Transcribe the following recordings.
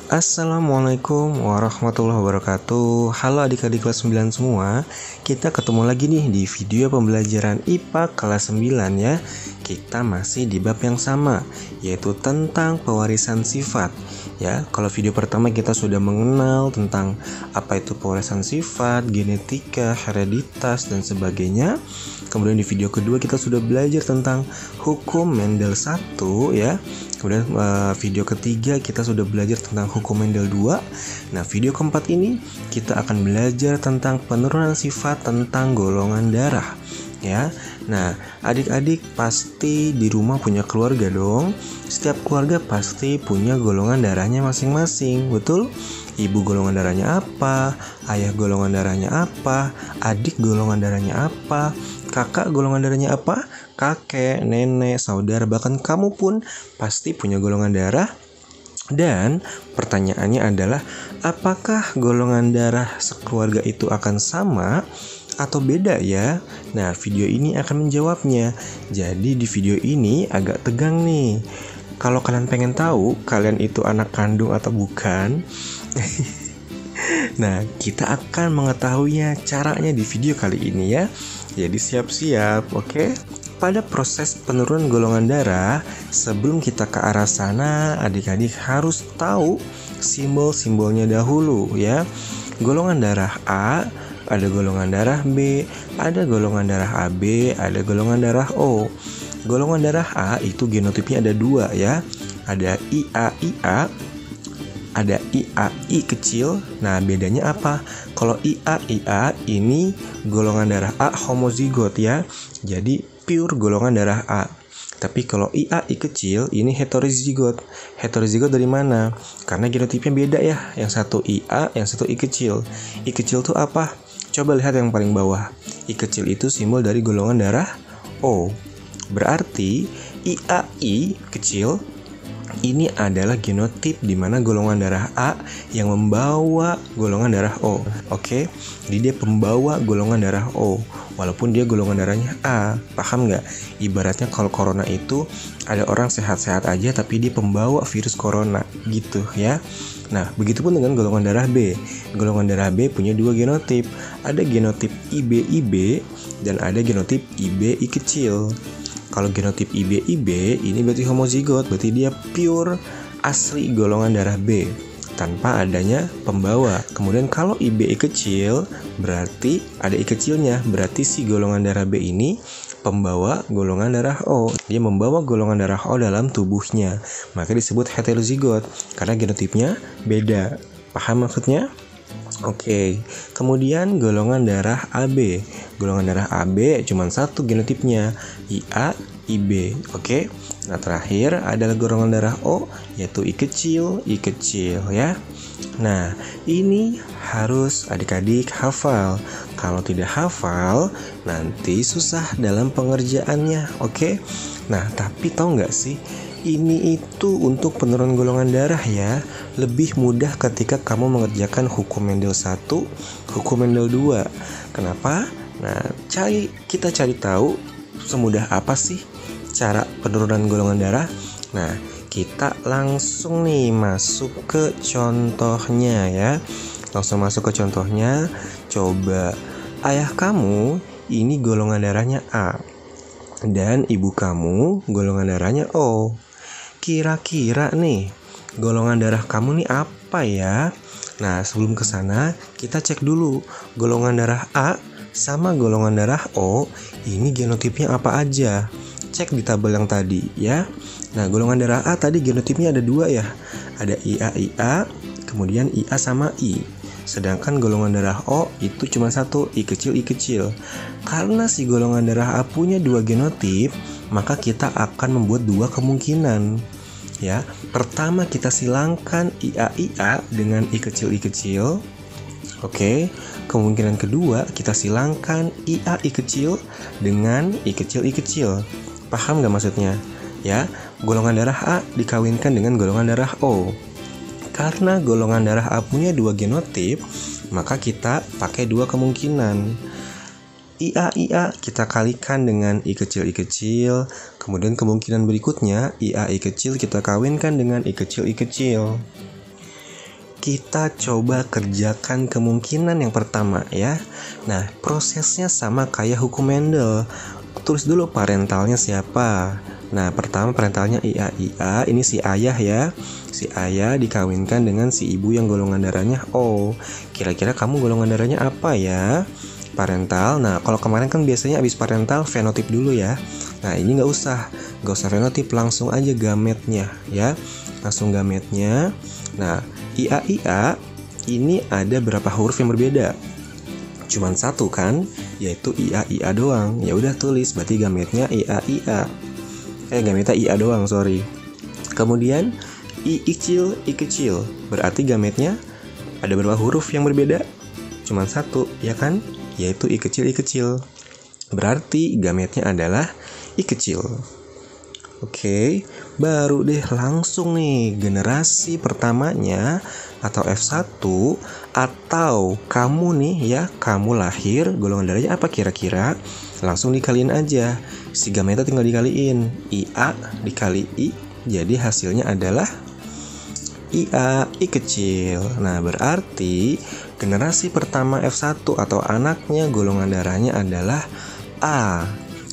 Assalamualaikum warahmatullahi wabarakatuh. Halo adik-adik kelas 9 semua. Kita ketemu lagi nih di video pembelajaran IPA kelas 9 ya. Kita masih di bab yang sama, yaitu tentang pewarisan sifat. Ya, kalau video pertama kita sudah mengenal tentang apa itu pewarisan sifat, genetika, hereditas dan sebagainya. Kemudian di video kedua kita sudah belajar tentang hukum Mendel 1 ya. Kemudian video ketiga kita sudah belajar tentang hukum Mendel 2. Nah, video keempat ini kita akan belajar tentang penurunan sifat tentang golongan darah ya. Nah, adik-adik pasti di rumah punya keluarga dong. Setiap keluarga pasti punya golongan darahnya masing-masing, betul? Ibu golongan darahnya apa? Ayah golongan darahnya apa? Adik golongan darahnya apa? Kakak golongan darahnya apa? Kakek, nenek, saudara, bahkan kamu pun pasti punya golongan darah. Dan pertanyaannya adalah, apakah golongan darah sekeluarga itu akan sama atau beda ya? Nah, video ini akan menjawabnya. Jadi di video ini agak tegang nih. Kalau kalian pengen tahu kalian itu anak kandung atau bukan, nah, kita akan mengetahuinya caranya di video kali ini ya. Jadi siap-siap, oke? Pada proses penurunan golongan darah, sebelum kita ke arah sana, adik-adik harus tahu simbol-simbolnya dahulu ya. Golongan darah A, ada golongan darah B, ada golongan darah AB, ada golongan darah O. Golongan darah A itu genotipnya ada dua ya. Ada IA, ada IAI kecil. Nah, bedanya apa? Kalau IA ini golongan darah A homozigot ya. Jadi pure golongan darah A. Tapi kalau IAI kecil ini heterozigot. Heterozigot dari mana? Karena genotipnya beda ya. Yang satu IA, yang satu I kecil. I kecil tuh apa? Coba lihat yang paling bawah. I kecil itu simbol dari golongan darah O. Berarti IAI kecil ini adalah genotip di mana golongan darah A yang membawa golongan darah O. Oke? Jadi dia pembawa golongan darah O walaupun dia golongan darahnya A. Paham nggak? Ibaratnya kalau corona itu ada orang sehat-sehat aja tapi dia pembawa virus corona gitu ya. Nah, begitupun dengan golongan darah B. Golongan darah B punya dua genotip. Ada genotip IB dan ada genotip IBI kecil. Kalau genotip IB ini berarti homozigot, berarti dia pure asli golongan darah B tanpa adanya pembawa. Kemudian kalau IBI kecil berarti ada I kecilnya, berarti si golongan darah B ini pembawa golongan darah O. Dia membawa golongan darah O dalam tubuhnya. Maka disebut heterozigot karena genotipnya beda. Paham maksudnya? Oke, kemudian golongan darah AB. Golongan darah AB cuma satu genotipnya, IA, IB. Oke. Nah, terakhir adalah golongan darah O, yaitu I kecil ya. Nah, ini harus adik-adik hafal. Kalau tidak hafal, nanti susah dalam pengerjaannya. Oke. Nah, tapi tahu nggak sih? Ini itu untuk penurunan golongan darah ya. Lebih mudah ketika kamu mengerjakan hukum Mendel 1, hukum Mendel 2. Kenapa? Nah, kita cari tahu semudah apa sih cara penurunan golongan darah. Nah, kita langsung nih masuk ke contohnya ya. Langsung masuk ke contohnya. Coba ayah kamu ini golongan darahnya A dan ibu kamu golongan darahnya O. Kira-kira nih golongan darah kamu nih apa ya? Nah, sebelum ke sana kita cek dulu golongan darah A sama golongan darah O ini genotipnya apa aja. Cek di tabel yang tadi ya. Nah, golongan darah A tadi genotipnya ada dua ya. Ada IA, kemudian IA sama I. Sedangkan golongan darah O itu cuma satu, I kecil. Karena si golongan darah A punya dua genotip, maka kita akan membuat dua kemungkinan. Ya, pertama kita silangkan IA dengan I kecil. Oke. Kemungkinan kedua kita silangkan I kecil dengan I kecil. Paham nggak maksudnya? Ya, golongan darah A dikawinkan dengan golongan darah O. Karena golongan darah A punya dua genotip, maka kita pakai dua kemungkinan. IA kita kalikan dengan I kecil, kemudian kemungkinan berikutnya IA I kecil kita kawinkan dengan I kecil. kita coba kerjakan kemungkinan yang pertama ya. Nah, prosesnya sama kayak hukum Mendel. Tulis dulu parentalnya siapa. Nah, pertama parentalnya IA, ini si ayah ya. Si ayah dikawinkan dengan si ibu yang golongan darahnya O. Kira-kira kamu golongan darahnya apa ya? Parental. Nah, kalau kemarin kan biasanya abis parental fenotip dulu ya. Nah, ini nggak usah fenotip, langsung aja gametnya ya. Langsung gametnya. Nah, IA ini ada berapa huruf yang berbeda? Cuman satu kan, yaitu IA doang. Ya udah tulis, berarti gametnya IA. Gametnya IA doang, sorry. Kemudian I kecil, berarti gametnya ada berapa huruf yang berbeda? Cuman satu, ya kan? Yaitu I kecil. Berarti gametnya adalah I kecil. Oke, baru deh langsung nih generasi pertamanya atau F1, atau kamu nih ya, kamu lahir golongan darahnya apa kira-kira? Langsung dikaliin aja. Si gametnya tinggal dikaliin. IA dikali I, jadi hasilnya adalah I kecil. Nah, berarti generasi pertama F1 atau anaknya golongan darahnya adalah A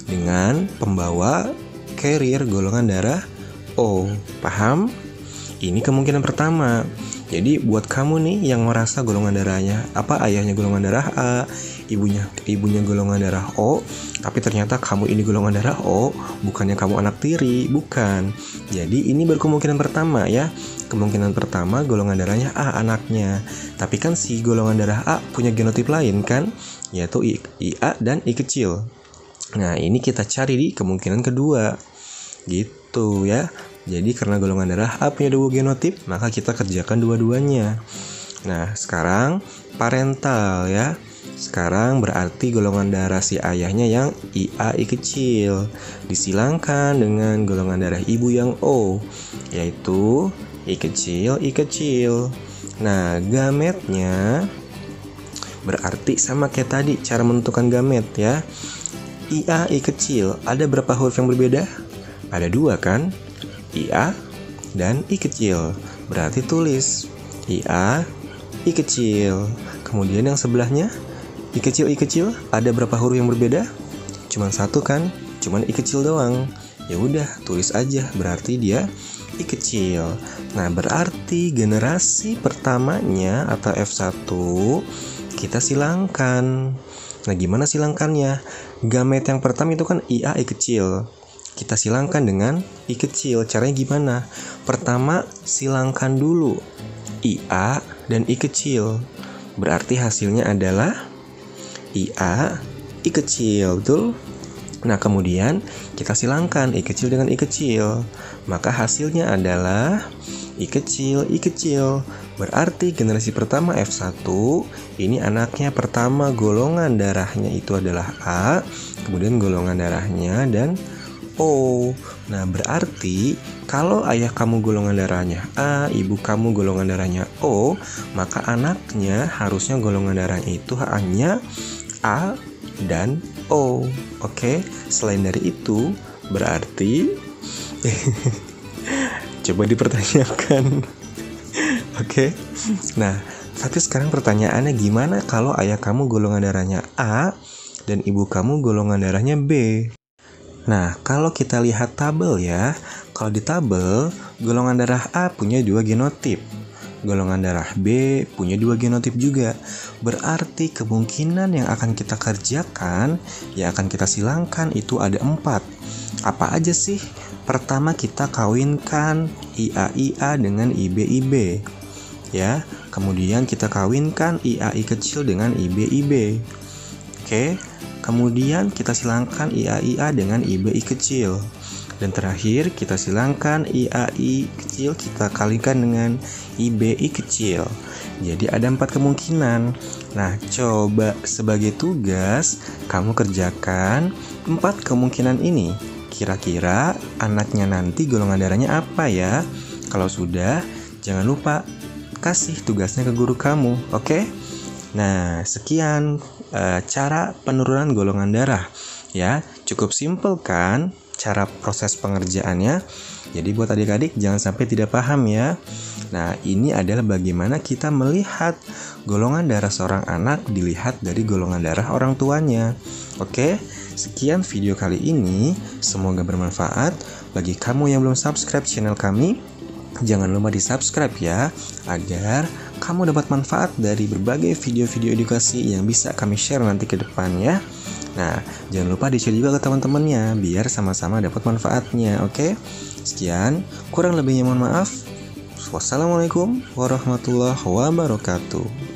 dengan pembawa carrier golongan darah O. Paham? Ini kemungkinan pertama. Jadi buat kamu nih yang merasa golongan darahnya apa, ayahnya golongan darah A, ibunya golongan darah O, tapi ternyata kamu ini golongan darah O, bukannya kamu anak tiri, bukan. Jadi ini berkemungkinan pertama ya. Kemungkinan pertama golongan darahnya A anaknya. Tapi kan si golongan darah A punya genotip lain kan, yaitu IA dan I kecil. Nah, ini kita cari di kemungkinan kedua. Gitu ya. Jadi karena golongan darah A punya dua genotip, maka kita kerjakan dua-duanya. Nah, sekarang parental ya. Sekarang berarti golongan darah si ayahnya yang I kecil disilangkan dengan golongan darah ibu yang O, yaitu I kecil. Nah, gametnya berarti sama kayak tadi cara menentukan gamet ya. I kecil, ada berapa huruf yang berbeda? Ada dua kan? IA dan I kecil. Berarti tulis I kecil. Kemudian yang sebelahnya I kecil, ada berapa huruf yang berbeda? Cuman satu kan? Cuman I kecil doang. Ya udah, tulis aja. Berarti dia I kecil. Nah, berarti generasi pertamanya atau F1 kita silangkan. Nah, gimana silangkannya? Gamet yang pertama itu kan I kecil. Kita silangkan dengan I kecil. Caranya gimana? Pertama, silangkan dulu IA dan I kecil. Berarti hasilnya adalah I kecil, betul? Nah, kemudian kita silangkan I kecil dengan I kecil. Maka hasilnya adalah I kecil. Berarti generasi pertama F1 ini anaknya pertama golongan darahnya itu adalah A, kemudian golongan darahnya dan O. Nah, berarti kalau ayah kamu golongan darahnya A, ibu kamu golongan darahnya O, maka anaknya harusnya golongan darahnya itu hanya A dan O. Oke, selain dari itu berarti coba dipertanyakan. Oke. Nah, tapi sekarang pertanyaannya gimana kalau ayah kamu golongan darahnya A dan ibu kamu golongan darahnya B? Nah, kalau kita lihat tabel ya, kalau di tabel, golongan darah A punya 2 genotip. Golongan darah B punya 2 genotip juga. Berarti kemungkinan yang akan kita kerjakan, yang akan kita silangkan itu ada 4. Apa aja sih? Pertama kita kawinkan IA dengan IB. Ya, kemudian kita kawinkan I kecil dengan IB. Oke. Kemudian kita silangkan IA dengan IB kecil. Dan terakhir kita silangkan I kecil kita kalikan dengan IB kecil. Jadi ada 4 kemungkinan. Nah, coba sebagai tugas kamu kerjakan 4 kemungkinan ini. Kira-kira anaknya nanti golongan darahnya apa ya? Kalau sudah, jangan lupa kasih tugasnya ke guru kamu, oke? Nah, sekian cara penurunan golongan darah ya. Cukup simpel kan cara proses pengerjaannya. Jadi buat adik-adik jangan sampai tidak paham ya. Nah, ini adalah bagaimana kita melihat golongan darah seorang anak dilihat dari golongan darah orang tuanya. Oke, sekian video kali ini. Semoga bermanfaat. Bagi kamu yang belum subscribe channel kami, jangan lupa di-subscribe ya, agar kamu dapat manfaat dari berbagai video-video edukasi yang bisa kami share nanti ke depannya. Nah, jangan lupa di-share juga ke teman-temannya, biar sama-sama dapat manfaatnya, oke? Sekian, kurang lebihnya mohon maaf. Wassalamualaikum warahmatullahi wabarakatuh.